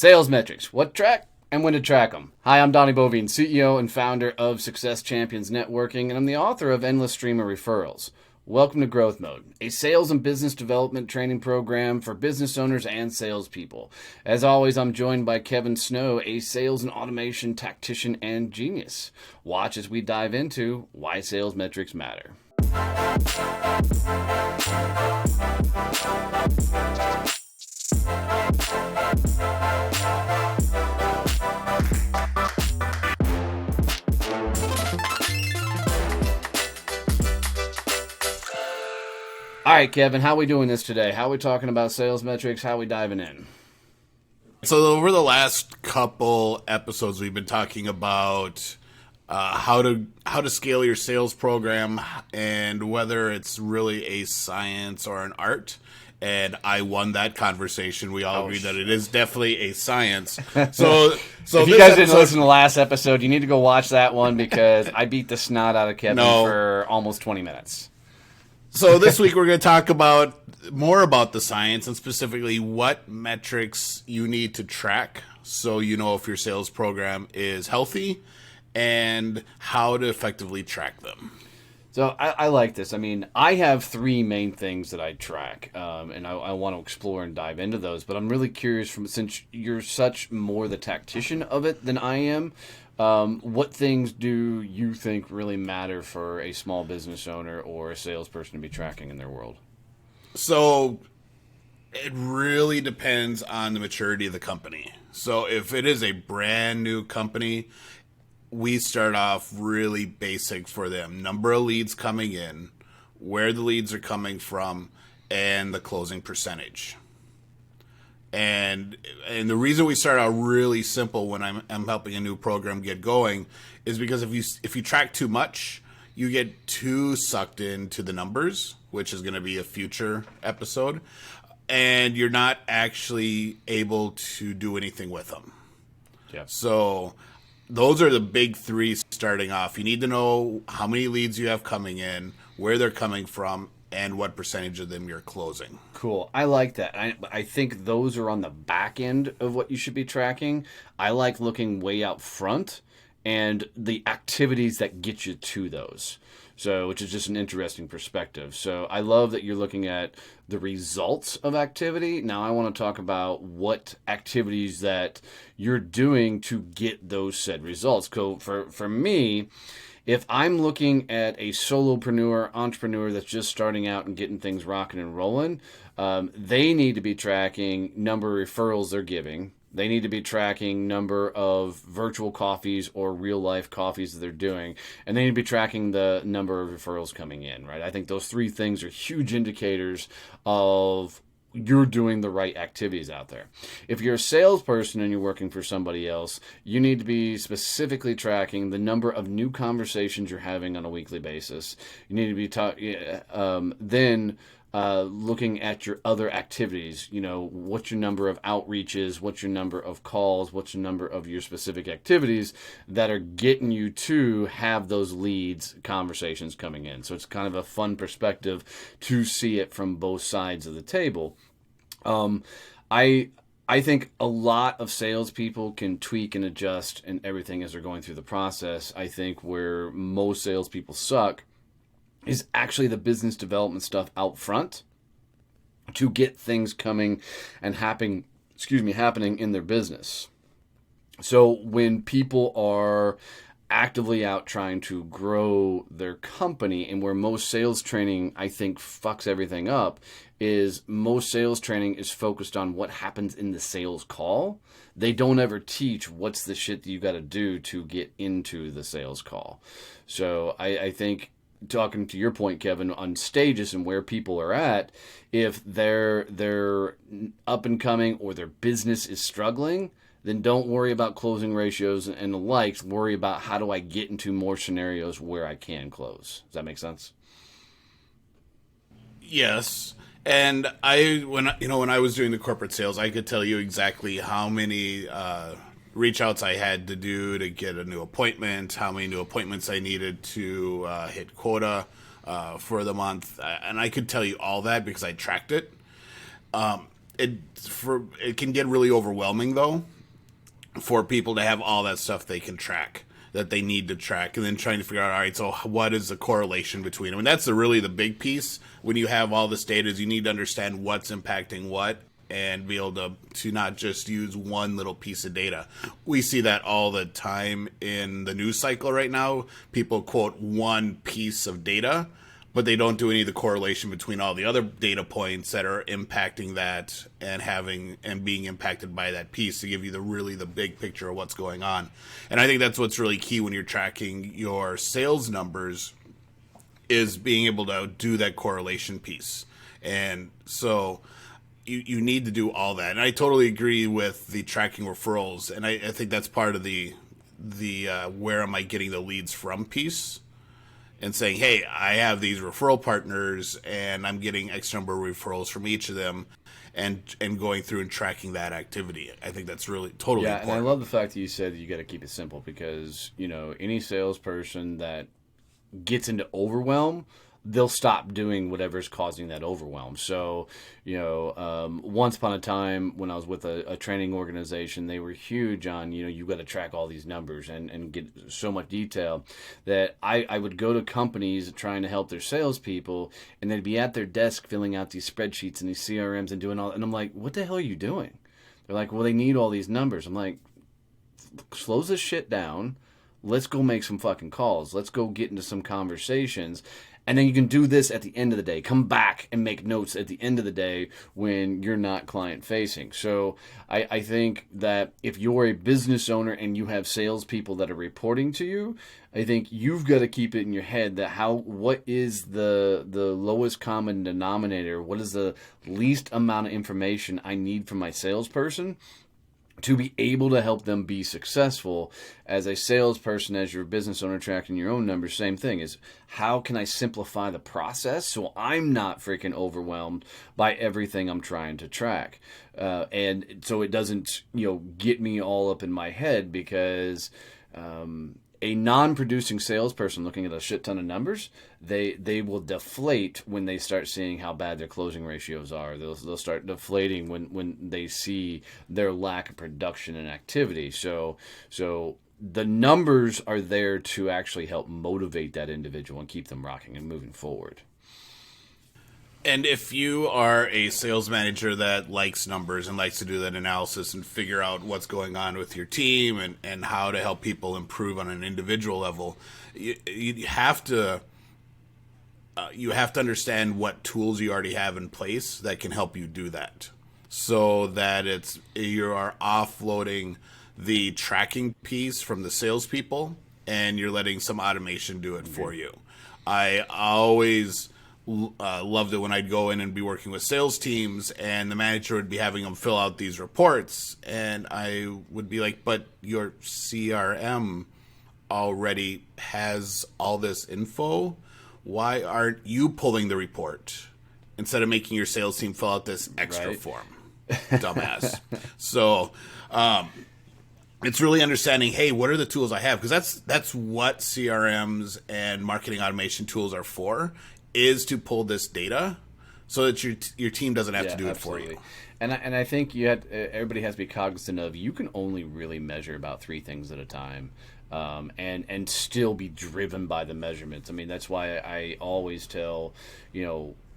Sales metrics. What to track and when to track them. Hi, I'm Donnie Bovine, CEO and founder of Success Champions Networking, and I'm the author of Endless Stream of Referrals. Welcome to Growth Mode, a sales and business development training program for business owners and salespeople. As always, I'm joined by Kevin Snow, a sales and automation tactician and genius. Watch as we dive into why sales metrics matter. All right, Kevin, how are we doing this today? How are we talking about sales metrics? How are we diving in? So over the last couple episodes, we've been talking about how to scale your sales program and whether it's really a science or an art. And I won that conversation. We all agreed that it is definitely a science. So if you guys didn't listen to the last episode, you need to go watch that one because I beat the snot out of Kevin for almost 20 minutes. So this week we're going to talk more about the science and specifically what metrics you need to track so you know if your sales program is healthy and how to effectively track them. So I like this. I mean, I have three main things that I track, and I want to explore and dive into those. But I'm really curious, since you're such more the tactician of it than I am, what things do you think really matter for a small business owner or a salesperson to be tracking in their world? So it really depends on the maturity of the company. So if it is a brand new company, we start off really basic for them. Number of leads coming in, where the leads are coming from, and the closing percentage. And the reason we start out really simple when I'm helping a new program get going is because if you track too much, you get too sucked into the numbers, which is going to be a future episode, and you're not actually able to do anything with them. Yeah. So those are the big three starting off. You need to know how many leads you have coming in, where they're coming from, and what percentage of them you're closing. Cool. I like that. I think those are on the back end of what you should be tracking. I like looking way out front and the activities that get you to those. So, which is just an interesting perspective. So I love that you're looking at the results of activity. Now I want to talk about what activities that you're doing to get those said results. So for me, if I'm looking at a solopreneur, entrepreneur that's just starting out and getting things rocking and rolling, they need to be tracking number of referrals they're giving. They need to be tracking number of virtual coffees or real life coffees that they're doing. And they need to be tracking the number of referrals coming in, right? I think those three things are huge indicators of you're doing the right activities out there. If you're a salesperson and you're working for somebody else, you need to be specifically tracking the number of new conversations you're having on a weekly basis. You need to be looking at your other activities. You know, what's your number of outreaches, what's your number of calls, what's your number of your specific activities that are getting you to have those leads conversations coming in. So it's kind of a fun perspective to see it from both sides of the table. I think a lot of salespeople can tweak and adjust and everything as they're going through the process. I think where most salespeople suck is actually the business development stuff out front to get things coming and happening in their business. So when people are actively out trying to grow their company, and where most sales training, I think, fucks everything up, is most sales training is focused on what happens in the sales call. They don't ever teach what's the shit that you got to do to get into the sales call. So I think, talking to your point, Kevin, on stages and where people are at, if they're up and coming or their business is struggling, then don't worry about closing ratios and the likes. Worry about how do I get into more scenarios where I can close. Does that make sense? Yes. And when I was doing the corporate sales, I could tell you exactly how many reach outs I had to do to get a new appointment, how many new appointments I needed to hit quota for the month. And I could tell you all that because I tracked it. it can get really overwhelming though for people to have all that stuff they can track that they need to track, and then trying to figure out, all right, so what is the correlation between them? And that's really the big piece when you have all this data, is you need to understand what's impacting what and be able to not just use one little piece of data. We see that all the time in the news cycle right now. People quote one piece of data, but they don't do any of the correlation between all the other data points that are impacting that and being impacted by that piece to give you the big picture of what's going on. And I think that's what's really key when you're tracking your sales numbers, is being able to do that correlation piece. And so you need to do all that. And I totally agree with the tracking referrals. And I think that's part of the where am I getting the leads from piece, and saying, hey, I have these referral partners and I'm getting X number of referrals from each of them, and going through and tracking that activity. I think that's really totally important. And I love the fact that you said that you got to keep it simple, because, any salesperson that gets into overwhelm, they'll stop doing whatever's causing that overwhelm. So, once upon a time when I was with a training organization, they were huge on, you got to track all these numbers and get so much detail that I would go to companies trying to help their salespeople, and they'd be at their desk filling out these spreadsheets and these CRMs and doing all, and I'm like, what the hell are you doing? They're like, well, they need all these numbers. I'm like, slow this shit down. Let's go make some fucking calls. Let's go get into some conversations. And then you can do this at the end of the day. Come back and make notes at the end of the day when you're not client facing. So I think that if you're a business owner and you have salespeople that are reporting to you, I think you've got to keep it in your head that what is the lowest common denominator? What is the least amount of information I need from my salesperson to be able to help them be successful as a salesperson, as your business owner tracking your own numbers? Same thing is, how can I simplify the process so I'm not freaking overwhelmed by everything I'm trying to track? And so it doesn't, get me all up in my head, because a non-producing salesperson looking at a shit ton of numbers, they will deflate when they start seeing how bad their closing ratios are. They'll start deflating when they see their lack of production and activity. So the numbers are there to actually help motivate that individual and keep them rocking and moving forward. And if you are a sales manager that likes numbers and likes to do that analysis and figure out what's going on with your team and how to help people improve on an individual level, you have to understand what tools you already have in place that can help you do that, so that you are offloading the tracking piece from the salespeople and you're letting some automation do it for you. I always loved it when I'd go in and be working with sales teams and the manager would be having them fill out these reports, and I would be like, but your CRM already has all this info. Why aren't you pulling the report instead of making your sales team fill out this extra form? Dumbass. So it's really understanding, hey, what are the tools I have? Because that's what CRMs and marketing automation tools are for, is to pull this data so that your team doesn't have to do absolutely. It for you. And I think everybody has to be cognizant of, you can only really measure about 3 things at a time, and still be driven by the measurements. I mean, that's why I always tell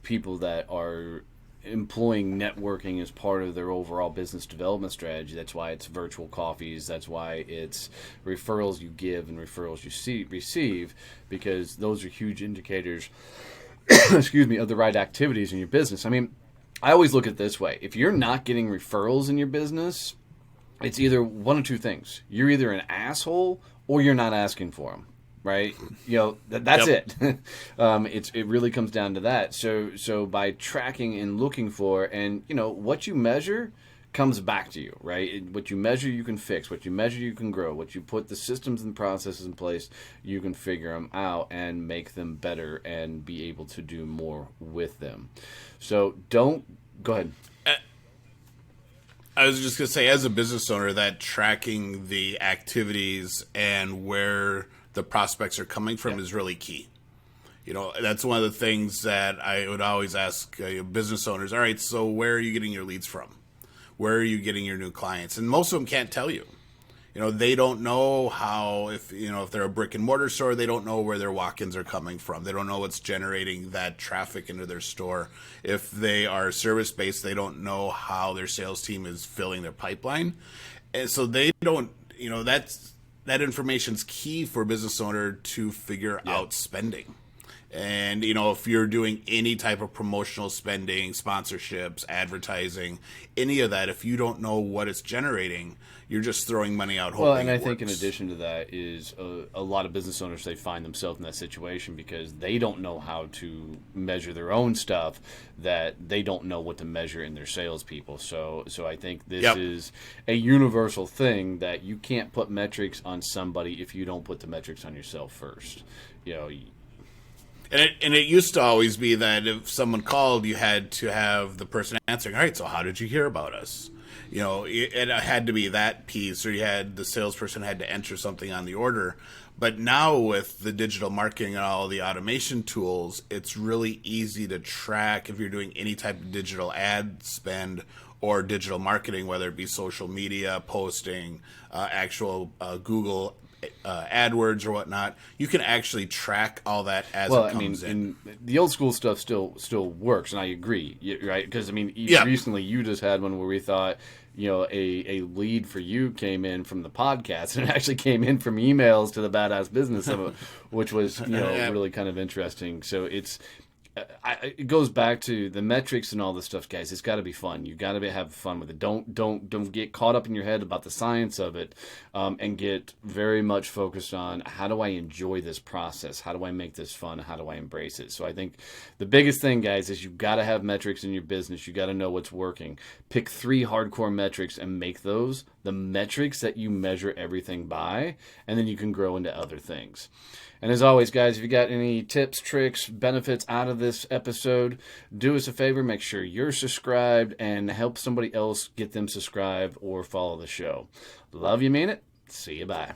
people that are employing networking as part of their overall business development strategy. That's why it's virtual coffees. That's why it's referrals you give and referrals you receive, because those are huge indicators of the right activities in your business. I mean, I always look at it this way. If you're not getting referrals in your business, it's either one of 2 things. You're either an asshole or you're not asking for them. Right? That's it. It really comes down to that. So by tracking and looking for, and what you measure comes back to you, right? What you measure, you can fix. What you measure, you can grow. What you put the systems and processes in place, you can figure them out and make them better and be able to do more with them. So go ahead. I was just going to say, as a business owner, that tracking the activities and where the prospects are coming from is really key. That's one of the things that I would always ask business owners. All right, so where are you getting your leads from? Where are you getting your new clients? And most of them can't tell you. They don't know how, if they're a brick and mortar store, they don't know where their walk-ins are coming from. They don't know what's generating that traffic into their store. If they are service-based, they don't know how their sales team is filling their pipeline. And so they don't, that information's key for a business owner to figure out spending. And, if you're doing any type of promotional spending, sponsorships, advertising, any of that, if you don't know what it's generating, you're just throwing money out hoping Well, and I it think in works. addition to that is a lot of business owners, they find themselves in that situation because they don't know how to measure their own stuff, that they don't know what to measure in their salespeople. So I think this is a universal thing that you can't put metrics on somebody if you don't put the metrics on yourself first. And it used to always be that if someone called, you had to have the person answering, all right, so how did you hear about us? It had to be that piece, or the salesperson had to enter something on the order. But now with the digital marketing and all the automation tools, it's really easy to track if you're doing any type of digital ad spend or digital marketing, whether it be social media, posting, actual Google AdWords or whatnot. You can actually track all that as it comes in. The old school stuff still works, and I agree, right? Because recently you just had one where we thought, a lead for you came in from the podcast, and it actually came in from emails to the Badass Business, which was really kind of interesting. So it goes back to the metrics and all this stuff, guys. It's got to be fun. You got to have fun with it. Don't get caught up in your head about the science of it, and get very much focused on how do I enjoy this process? How do I make this fun? How do I embrace it? So I think the biggest thing, guys, is you got to have metrics in your business. You got to know what's working. Pick 3 hardcore metrics and make those the metrics that you measure everything by, and then you can grow into other things. And as always, guys, if you got any tips, tricks, benefits out of this episode, do us a favor, make sure you're subscribed and help somebody else get them subscribed or follow the show. Love you, mean it. See you, bye.